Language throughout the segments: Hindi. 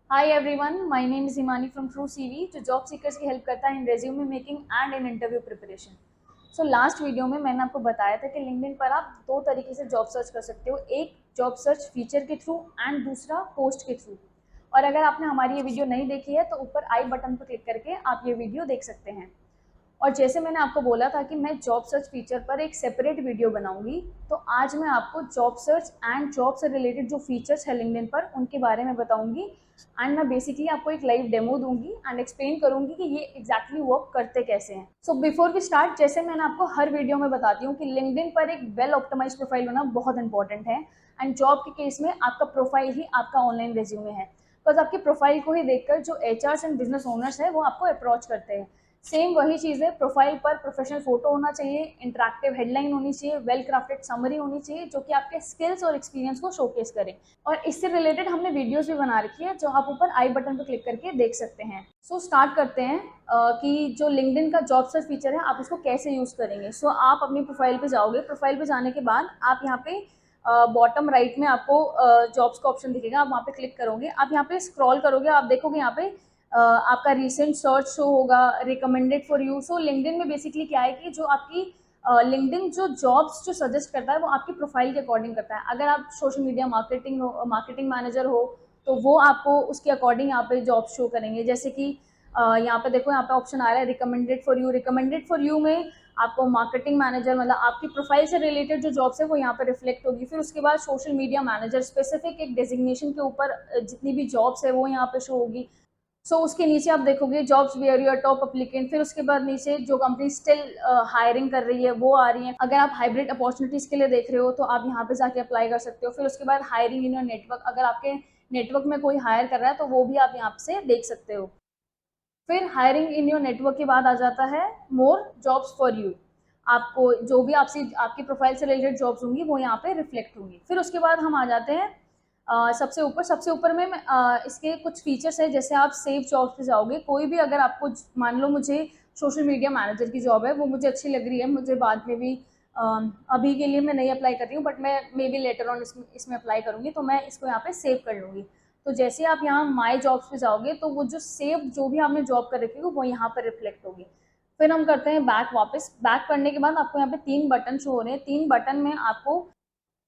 Hi everyone, my name is Himani from True CV जो जॉब सीकर्स की हेल्प करता है in resume making and in interview preparation. So last video में मैंने आपको बताया था कि लिंक्डइन पर आप दो तरीके से जॉब सर्च कर सकते हो, एक जॉब सर्च फीचर के थ्रू एंड दूसरा पोस्ट के थ्रू। और अगर आपने हमारी ये वीडियो नहीं देखी है तो ऊपर आई बटन पर क्लिक करके आप ये वीडियो देख सकते हैं। और जैसे मैंने आपको बोला था कि मैं जॉब सर्च फीचर पर एक सेपरेट वीडियो बनाऊंगी, तो आज मैं आपको जॉब सर्च एंड जॉब से रिलेटेड जो फीचर्स है लिंक्डइन पर उनके बारे में बताऊंगी। एंड मैं बेसिकली आपको एक लाइव डेमो दूंगी एंड एक्सप्लेन करूंगी कि ये एग्जैक्टली वर्क करते कैसे हैं। सो बिफोर वी स्टार्ट, जैसे मैंने आपको हर वीडियो में बताती हूँ कि लिंक्डइन पर एक वेल ऑप्टिमाइज प्रोफाइल होना बहुत इंपॉर्टेंट है। एंड जॉब के केस में आपका प्रोफाइल ही आपका ऑनलाइन रेज्यूमे है, बिकॉज आपकी प्रोफाइल को ही देखकर जो एचआर एंड बिजनेस ओनर्स है वो आपको अप्रोच करते हैं। सेम वही चीज़ है, प्रोफाइल पर प्रोफेशनल फोटो होना चाहिए, इंटरेक्टिव हेडलाइन होनी चाहिए, वेल क्राफ्टेड समरी होनी चाहिए जो कि आपके स्किल्स और एक्सपीरियंस को शोकेस करे। और इससे रिलेटेड हमने वीडियोस भी बना रखी है जो आप ऊपर आई बटन पर क्लिक करके देख सकते हैं। सो स्टार्ट करते हैं कि जो लिंक्डइन का जॉब सर्च फीचर है आप उसको कैसे यूज़ करेंगे। सो आप अपनी प्रोफाइल पे जाओगे, प्रोफाइल पे जाने के बाद आप यहाँ पे बॉटम राइट में आपको जॉब्स का ऑप्शन दिखेगा, आप वहाँ पे क्लिक करोगे, आप यहाँ पे स्क्रॉल करोगे, आप देखोगे यहाँ पे आपका रिसेंट सर्च शो होगा, recommended for you. So LinkedIn में बेसिकली क्या है कि जो आपकी लिंक्डइन जो जॉब्स जो सजेस्ट करता है वो आपकी प्रोफाइल के अकॉर्डिंग करता है। अगर आप सोशल मीडिया मार्केटिंग मैनेजर हो तो वो आपको उसके अकॉर्डिंग यहाँ पे जॉब शो करेंगे। जैसे कि यहाँ पे देखो, यहाँ पे ऑप्शन आ रहा है recommended for you. Recommended for you में आपको मार्केटिंग मैनेजर, मतलब आपकी प्रोफाइल से रिलेटेड जो जॉब्स है वो यहाँ पे रिफ्लेक्ट होगी। फिर उसके बाद सोशल मीडिया मैनेजर, स्पेसिफिक एक डेजिग्नेशन के ऊपर जितनी भी जॉब्स है वो यहाँ पे शो होगी। उसके नीचे आप देखोगे jobs where you are top applicant. फिर उसके बाद नीचे जो कंपनी स्टिल हायरिंग कर रही है वो आ रही है। अगर आप हाइब्रिड अपॉर्चुनिटीज के लिए देख रहे हो तो आप यहाँ पे जाके अप्लाई कर सकते हो। फिर उसके बाद हायरिंग इन योर नेटवर्क, अगर आपके नेटवर्क में कोई हायर कर रहा है तो वो भी आप यहाँ से देख सकते हो। फिर हायरिंग इन योर नेटवर्क के बाद आ जाता है मोर जॉब्स फॉर यू। आपको जो भी आपसे आपकी प्रोफाइल से रिलेटेड जॉब्स होंगी वो यहाँ पे रिफ्लेक्ट होंगी। फिर उसके बाद हम आ जाते हैं सबसे ऊपर में इसके कुछ फीचर्स है। जैसे आप सेव जॉब्स पे जाओगे, कोई भी अगर आपको, मान लो मुझे सोशल मीडिया मैनेजर की जॉब है, वो मुझे अच्छी लग रही है, मुझे बाद में भी अभी के लिए मैं नहीं अप्लाई कर रही हूँ बट मैं मे बी लेटर ऑन इसमें अप्लाई करूँगी, तो मैं इसको यहाँ पे सेव कर लूँगी। तो जैसे आप यहाँ माई जॉब्स पे जाओगे तो वो जो सेव जो भी आपने जॉब कर रखी है वो यहाँ पर रिफ्लेक्ट होगी। फिर हम करते हैं बैक। वापस बैक करने के बाद आपको यहाँ पे 3 बटन शो हो रहे हैं। 3 बटन में आपको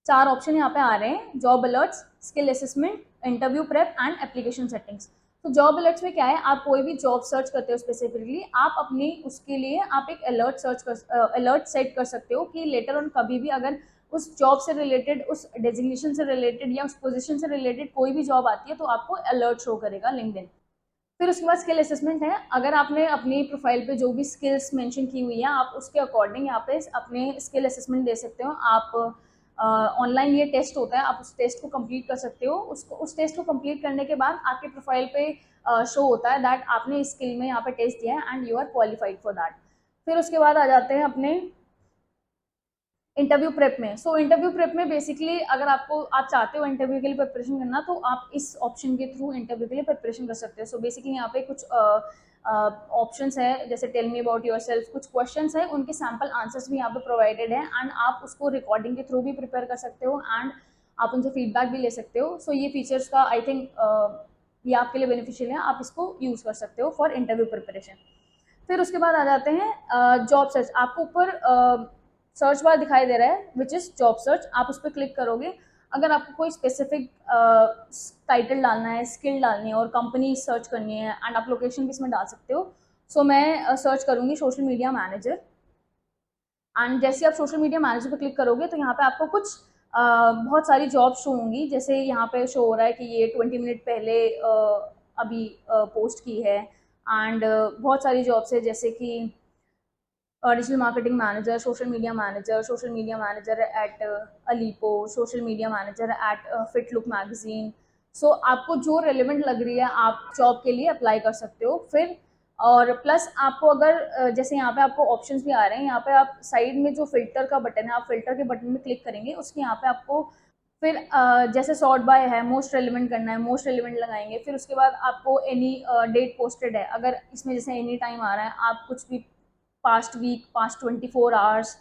4 ऑप्शन यहाँ पे आ रहे हैं: job alerts, skill assessment, interview prep and application settings. तो जॉब अलर्ट्स में क्या है, आप कोई भी जॉब सर्च करते हो स्पेसिफिकली, आप अपनी उसके लिए आप एक अलर्ट सेट कर सकते हो कि लेटर ऑन कभी भी अगर उस जॉब से रिलेटेड, उस डेजिग्नेशन से रिलेटेड या उस पोजीशन से रिलेटेड कोई भी जॉब आती है तो आपको अलर्ट शो करेगा लिंक्डइन। फिर उसके बाद स्किल असेसमेंट है। अगर आपने अपनी प्रोफाइल पे जो भी स्किल्स मेंशन की हुई है आप उसके अकॉर्डिंग यहाँ पे अपने स्किल असेसमेंट दे सकते हो। आप ऑनलाइन ये टेस्ट होता है, आप उस टेस्ट को कंप्लीट कर सकते हो। उस टेस्ट को कंप्लीट करने के बाद आपके प्रोफाइल पे शो होता है दैट आपने स्किल में यहाँ पे टेस्ट दिया है and you are qualified for that. फिर उसके बाद आ जाते हैं अपने इंटरव्यू प्रेप में। इंटरव्यू प्रेप में बेसिकली अगर आप चाहते हो इंटरव्यू के लिए प्रिपरेशन करना तो आप इस ऑप्शन के थ्रू इंटरव्यू के लिए प्रिपरेशन कर सकते हो। बेसिकली यहाँ पे कुछ ऑप्शंस है, जैसे tell me about yourself, कुछ क्वेश्चंस है, उनके सैम्पल आंसर्स भी यहाँ पे प्रोवाइडेड है एंड आप उसको रिकॉर्डिंग के थ्रू भी प्रिपेयर कर सकते हो एंड आप उनसे फीडबैक भी ले सकते हो। ये फीचर्स का आई थिंक ये आपके लिए बेनिफिशियल है, आप इसको यूज़ कर सकते हो फॉर इंटरव्यू प्रिपरेशन। फिर उसके बाद आ जाते हैं जॉब सर्च। आपको ऊपर सर्च बार दिखाई दे रहा है विच इज़ जॉब सर्च, आप उस पर क्लिक करोगे। अगर आपको कोई स्पेसिफिक टाइटल डालना है, स्किल डालनी है और कंपनी सर्च करनी है एंड आप लोकेशन भी इसमें डाल सकते हो। मैं सर्च करूँगी सोशल मीडिया मैनेजर एंड जैसे आप सोशल मीडिया मैनेजर पर क्लिक करोगे तो यहाँ पे आपको कुछ बहुत सारी जॉब शो होंगी। जैसे यहाँ पे शो हो रहा है कि ये 20 मिनट पहले अभी पोस्ट की है एंड बहुत सारी जॉब्स है, जैसे कि digital marketing manager, social media manager at अलीपो, social media manager at Fit Look magazine. आपको जो रेलिवेंट लग रही है आप जॉब के लिए अप्लाई कर सकते हो। फिर और प्लस आपको अगर जैसे यहाँ पे आपको ऑप्शंस भी आ रहे हैं, यहाँ पे आप साइड में जो फिल्टर का बटन है, आप फिल्टर के बटन में क्लिक करेंगे, उसके यहाँ पे आपको फिर जैसे सॉर्ट बाय है, मोस्ट रेलिवेंट करना है, मोस्ट रेलिवेंट लगाएंगे। फिर उसके बाद आपको एनी डेट पोस्टेड है, अगर इसमें जैसे एनी टाइम आ रहा है, आप कुछ भी पास्ट वीक, पास्ट 24 आवर्स।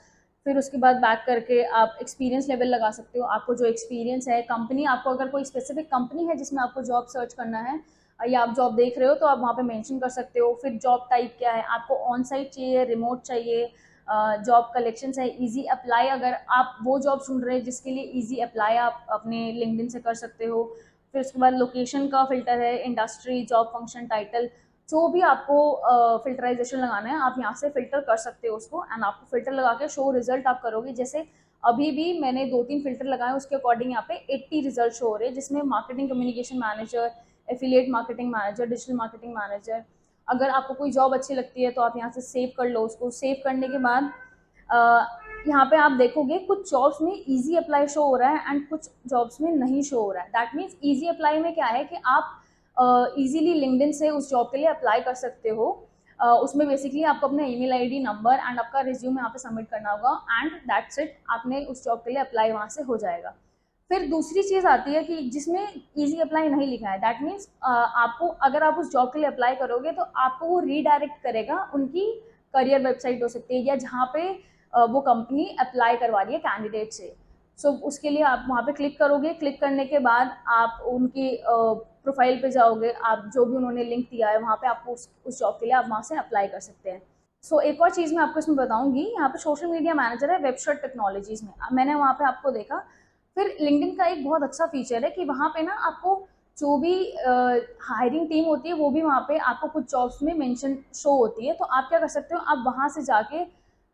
फिर उसके बाद बैक करके आप एक्सपीरियंस लेवल लगा सकते हो, आपको जो एक्सपीरियंस है, कंपनी, आपको अगर कोई स्पेसिफिक कंपनी है जिसमें आपको जॉब सर्च करना है, या आप जॉब देख रहे हो तो आप वहाँ पे मेंशन कर सकते हो। फिर जॉब टाइप क्या है, आपको ऑन साइट चाहिए, रिमोट चाहिए, जॉब कलेक्शन है, इजी अप्लाई, अगर आप वो जॉब ढूंढ रहे हैं जिसके लिए इजी अप्लाई आप अपने लिंक्डइन से कर सकते हो। फिर उसके बाद लोकेशन का फिल्टर है, इंडस्ट्री, जॉब फंक्शन, टाइटल, जो भी आपको फिल्टराइजेशन लगाना है आप यहाँ से फिल्टर कर सकते हो उसको, एंड आपको फिल्टर लगा के शो रिजल्ट आप करोगे। जैसे अभी भी मैंने 2-3 फिल्टर लगाए, उसके अकॉर्डिंग यहाँ पे 80 रिजल्ट शो हो रहे हैं, जिसमें marketing communication manager, affiliate marketing manager, digital marketing manager. अगर आपको कोई जॉब अच्छी लगती है तो आप यहाँ से सेव कर लो उसको। सेव करने के बाद यहाँ पे आप देखोगे कुछ जॉब्स में इजी अप्लाई शो हो रहा है एंड कुछ जॉब्स में नहीं शो हो रहा है। दैट मीन्स इजी अप्लाई में क्या है कि आप इजीली लिंक्डइन से उस जॉब के लिए अप्लाई कर सकते हो। उसमें बेसिकली आपको अपना ईमेल आईडी, नंबर एंड आपका रिज्यूम यहाँ पे सबमिट करना होगा एंड दैट्स इट, आपने उस जॉब के लिए अप्लाई वहाँ से हो जाएगा। फिर दूसरी चीज़ आती है कि जिसमें इजी अप्लाई नहीं लिखा है, दैट मीन्स आपको, अगर आप उस जॉब के लिए अप्लाई करोगे तो आपको वो रीडायरेक्ट करेगा उनकी करियर वेबसाइट हो सकती है, या जहाँ पे वो कंपनी अप्लाई करवा रही है कैंडिडेट से। सो उसके लिए आप वहाँ पे क्लिक करोगे। क्लिक करने के बाद आप उनकी प्रोफाइल पे जाओगे, आप जो भी उन्होंने लिंक दिया है वहाँ पे आपको उस जॉब के लिए आप वहाँ से अप्लाई कर सकते हैं। सो एक और चीज़ मैं आपको इसमें बताऊंगी, यहाँ पे सोशल मीडिया मैनेजर है वेबशर्ट टेक्नोलॉजीज में, मैंने वहाँ पे आपको देखा। फिर लिंक्डइन का एक बहुत अच्छा फीचर है कि वहाँ पे ना आपको जो भी हायरिंग टीम होती है वो भी वहाँ पे आपको कुछ जॉब्स में मेंशन शो होती है। तो आप क्या कर सकते हो, आप वहाँ से जाके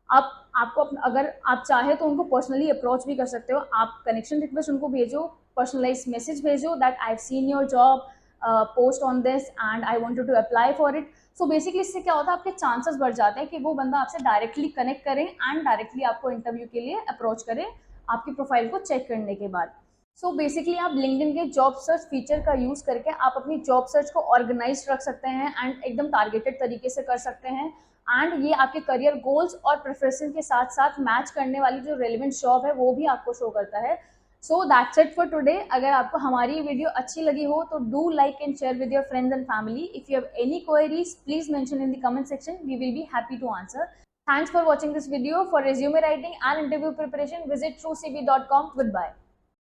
आपको अगर आप चाहे तो उनको पर्सनली अप्रोच भी कर सकते हो। आप कनेक्शन रिक्वेस्ट उनको भेजो, पर्सनलाइज मैसेज भेजो that I have seen your job post on this and I wanted to apply for it. So basically इससे क्या होता है, आपके चांसेस बढ़ जाते हैं कि वो बंदा आपसे डायरेक्टली कनेक्ट करे एंड डायरेक्टली आपको इंटरव्यू के लिए अप्रोच करे आपकी प्रोफाइल को चेक करने के बाद। सो बेसिकली आप लिंक्डइन के जॉब सर्च फीचर का यूज करके आप अपनी जॉब सर्च को ऑर्गेनाइज रख सकते हैं एंड एकदम टारगेटेड तरीके से कर सकते हैं। एंड ये आपके करियर गोल्स और प्रेफरेंसेस के साथ साथ मैच करने वाली जो रेलिवेंट जॉब है वो भी आपको शो करता है। So that's it for today. अगर आपको हमारी वीडियो अच्छी लगी हो तो do like and share with your friends and family. If you have any queries please mention in the comment section, we will be happy to answer. Thanks for watching this video. For resume writing and interview preparation, visit truecv.com. Goodbye.